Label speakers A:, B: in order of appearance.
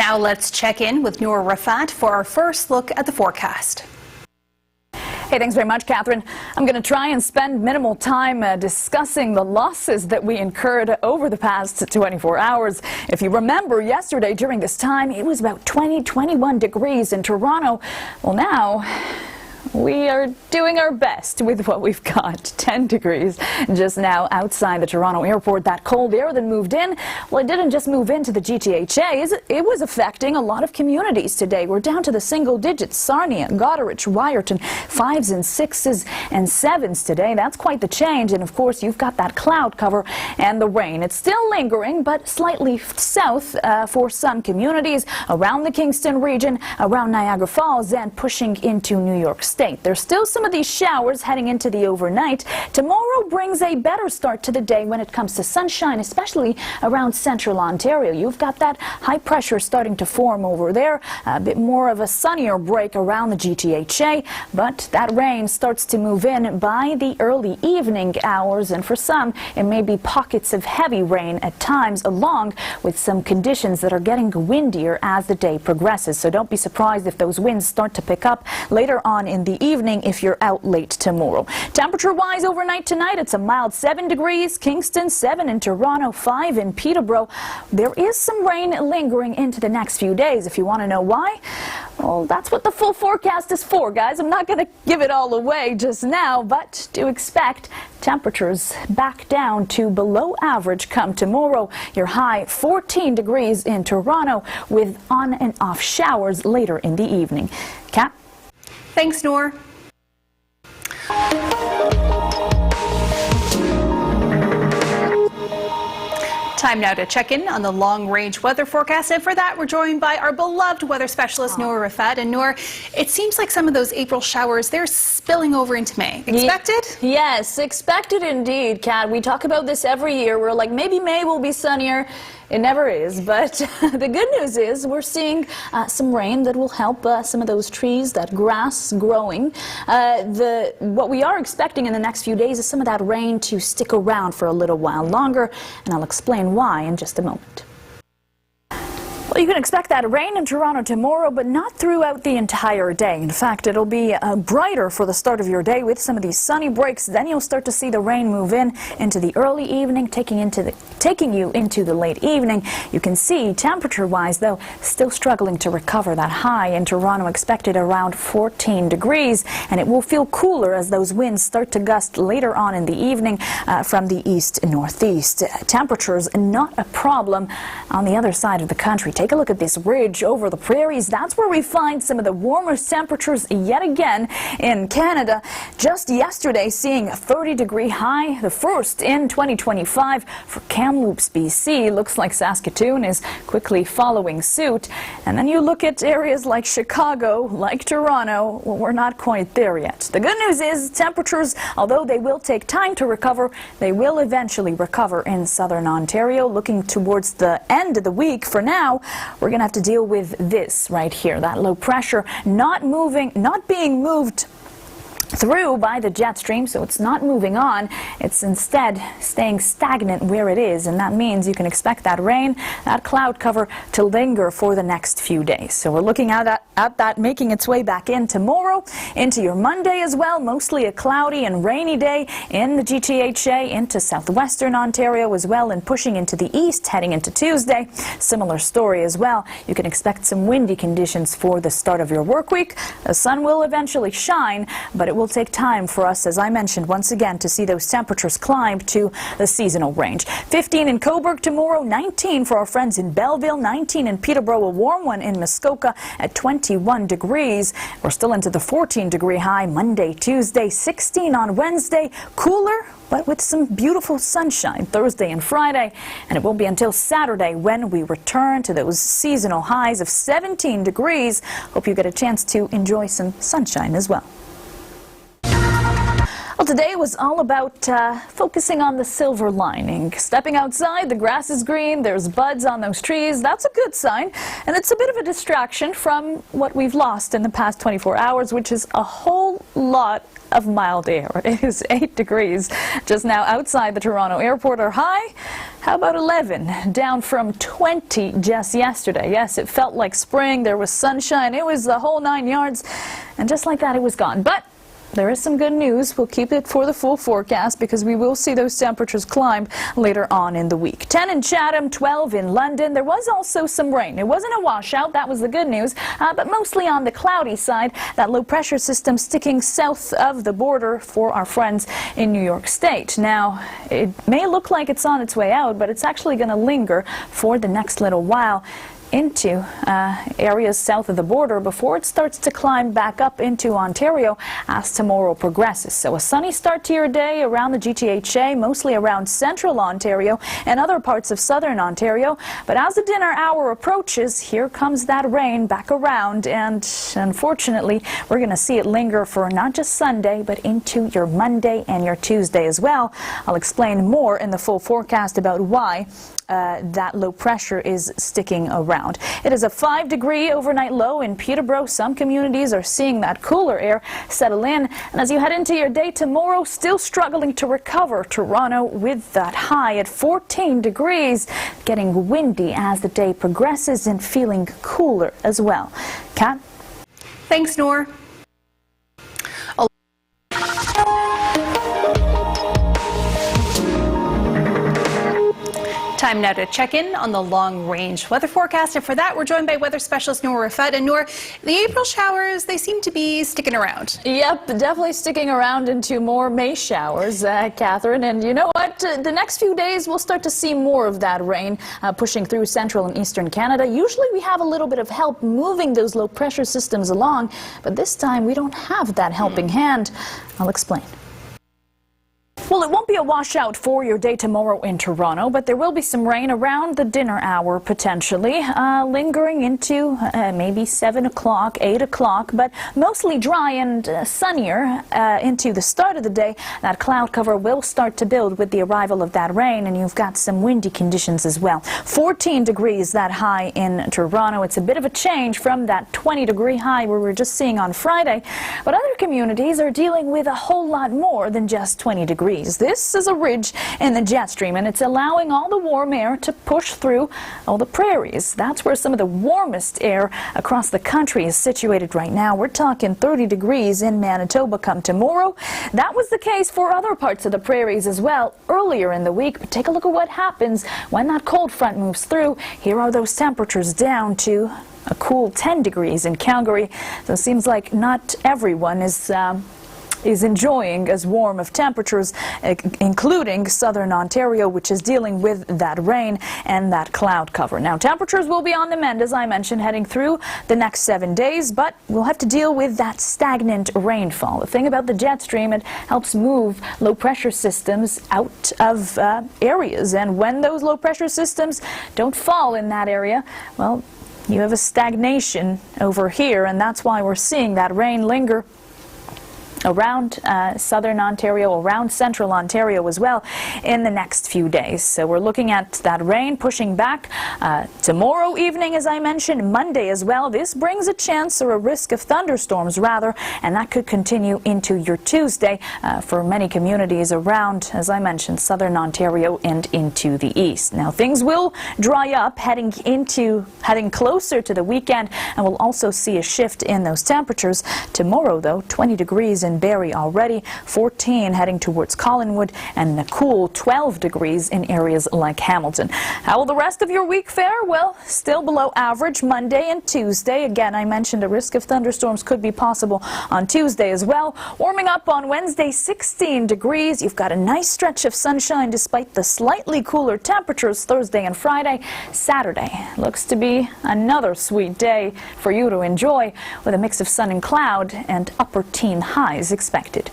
A: Now let's check in with Noor Rafat for our first look at the forecast.
B: Hey, thanks very much, Catherine. I'm going to try and spend minimal time discussing the losses that we incurred over the past 24 hours. If you remember, yesterday during this time, it was about 21 degrees in Toronto. Well, now we are doing our best with what we've got. 10 degrees just now outside the Toronto airport. That cold air that moved in, well, it didn't just move into the GTHA. It was affecting a lot of communities today. We're down to the single digits. Sarnia, Goderich, Wyerton, 5s and 6s and 7s today. That's quite the change. And of course, you've got that cloud cover and the rain. It's still lingering, but slightly south for some communities around the Kingston region, around Niagara Falls, and pushing into New York State. There's still some of these showers heading into the overnight. Tomorrow brings a better start to the day when it comes to sunshine, especially around central Ontario. You've got that high pressure starting to form over there. A bit more of a sunnier break around the GTHA, but that rain starts to move in by the early evening hours, and for some it may be pockets of heavy rain at times, along with some conditions that are getting windier as the day progresses. So don't be surprised if those winds start to pick up later on in the evening if you're out late tomorrow. Temperature-wise overnight tonight, it's a mild 7 degrees, Kingston 7 in Toronto, 5 in Peterborough. There is some rain lingering into the next few days. If you want to know why, well, that's what the full forecast is for, guys. I'm not going to give it all away just now, but do expect temperatures back down to below average come tomorrow. Your high 14 degrees in Toronto with on and off showers later in the evening. Kat?
A: Thanks, Noor. Time now to check in on the long-range weather forecast, and for that we're joined by our beloved weather specialist Noor Rafat. And Noor, it seems like some of those April showers, they're spilling over into May. Expected?
B: Yes, expected indeed, Kat. We talk about this every year. We're like, maybe May will be sunnier. It never is, but the good news is we're seeing some rain that will help some of those trees, that grass growing. What we are expecting in the next few days is some of that rain to stick around for a little while longer, and I'll explain why in just a moment. Well, you can expect that rain in Toronto tomorrow, but not throughout the entire day. In fact, it'll be brighter for the start of your day with some of these sunny breaks. Then you'll start to see the rain move in into the early evening, taking you into the late evening. You can see temperature-wise, though, still struggling to recover. That high in Toronto expected around 14 degrees, and it will feel cooler as those winds start to gust later on in the evening from the east-northeast. Temperatures not a problem on the other side of the country. Take a look at this ridge over the prairies. That's where we find some of the warmest temperatures yet again in Canada. Just yesterday, seeing a 30-degree high, the first in 2025 for Kamloops, BC. Looks like Saskatoon is quickly following suit. And then you look at areas like Chicago, like Toronto. Well, we're not quite there yet. The good news is temperatures, although they will take time to recover, they will eventually recover in southern Ontario. Looking towards the end of the week, for now, we're going to have to deal with this right here, that low pressure not being moved through by the jet stream, so it's not moving on. It's instead staying stagnant where it is, and that means you can expect that rain, that cloud cover to linger for the next few days. So we're looking at that making its way back in tomorrow, into your Monday as well. Mostly a cloudy and rainy day in the GTHA, into southwestern Ontario as well, and pushing into the east heading into Tuesday. Similar story as well. You can expect some windy conditions for the start of your work week. The sun will eventually shine, but it will take time for us, as I mentioned once again, to see those temperatures climb to the seasonal range. 15 in Cobourg tomorrow, 19 for our friends in Belleville, 19 in Peterborough, a warm one in Muskoka at 21 degrees. We're still into the 14-degree high Monday, Tuesday, 16 on Wednesday, cooler but with some beautiful sunshine Thursday and Friday, and it won't be until Saturday when we return to those seasonal highs of 17 degrees. Hope you get a chance to enjoy some sunshine as well. Well, today was all about focusing on the silver lining. Stepping outside, the grass is green, there's buds on those trees. That's a good sign, and it's a bit of a distraction from what we've lost in the past 24 hours, which is a whole lot of mild air. It is 8 degrees just now outside the Toronto airport. Our high, how about 11? Down from 20 just yesterday. Yes, it felt like spring. There was sunshine. It was the whole 9 yards. And just like that, it was gone. But there is some good news. We'll keep it for the full forecast because we will see those temperatures climb later on in the week. 10 in Chatham, 12 in London. There was also some rain. It wasn't a washout. That was the good news. But mostly on the cloudy side, that low pressure system sticking south of the border for our friends in New York State. Now, it may look like it's on its way out, but it's actually going to linger for the next little while into areas south of the border before it starts to climb back up into Ontario as tomorrow progresses. So a sunny start to your day around the GTHA, mostly around central Ontario and other parts of southern Ontario. But as the dinner hour approaches, here comes that rain back around, and unfortunately we're going to see it linger for not just Sunday but into your Monday and your Tuesday as well. I'll explain more in the full forecast about why that low pressure is sticking around. It is a 5-degree overnight low in Peterborough. Some communities are seeing that cooler air settle in. And as you head into your day tomorrow, still struggling to recover. Toronto with that high at 14 degrees, getting windy as the day progresses and feeling cooler as well. Kat?
A: Thanks, Noor. Time now to check in on the long-range weather forecast, and for that we're joined by weather specialist Noor Rafet. And Noor, the April showers, they seem to be sticking around.
B: Yep, definitely sticking around into more May showers, Catherine. And you know what? The next few days we'll start to see more of that rain pushing through central and eastern Canada. Usually we have a little bit of help moving those low pressure systems along, but this time we don't have that helping hand. I'll explain. Well, it won't be a washout for your day tomorrow in Toronto, but there will be some rain around the dinner hour potentially, lingering into maybe 7 o'clock, 8 o'clock, but mostly dry and sunnier into the start of the day. That cloud cover will start to build with the arrival of that rain, and you've got some windy conditions as well. 14 degrees that high in Toronto. It's a bit of a change from that 20-degree high we were just seeing on Friday, but other communities are dealing with a whole lot more than just 20 degrees. This is a ridge in the jet stream, and it's allowing all the warm air to push through all the prairies. That's where some of the warmest air across the country is situated right now. We're talking 30 degrees in Manitoba come tomorrow. That was the case for other parts of the prairies as well earlier in the week. But take a look at what happens when that cold front moves through. Here are those temperatures down to a cool 10 degrees in Calgary. So it seems like not everyone is enjoying as warm of temperatures, including southern Ontario, which is dealing with that rain and that cloud cover. Now, temperatures will be on the mend, as I mentioned, heading through the next 7 days, but we'll have to deal with that stagnant rainfall. The thing about the jet stream, it helps move low pressure systems out of areas, and when those low pressure systems don't fall in that area, well, you have a stagnation over here, and that's why we're seeing that rain linger around southern Ontario, around central Ontario as well in the next few days. So we're looking at that rain pushing back tomorrow evening, as I mentioned, Monday as well. This brings a chance or a risk of thunderstorms rather, and that could continue into your Tuesday for many communities around, as I mentioned, southern Ontario and into the east. Now things will dry up heading closer to the weekend, and we'll also see a shift in those temperatures. Tomorrow though, 20 degrees in Barrie already, 14 heading towards Collingwood, and a cool 12 degrees in areas like Hamilton. How will the rest of your week fare? Well, still below average Monday and Tuesday. Again, I mentioned a risk of thunderstorms could be possible on Tuesday as well. Warming up on Wednesday, 16 degrees. You've got a nice stretch of sunshine despite the slightly cooler temperatures Thursday and Friday. Saturday looks to be another sweet day for you to enjoy with a mix of sun and cloud and upper teen highs expected.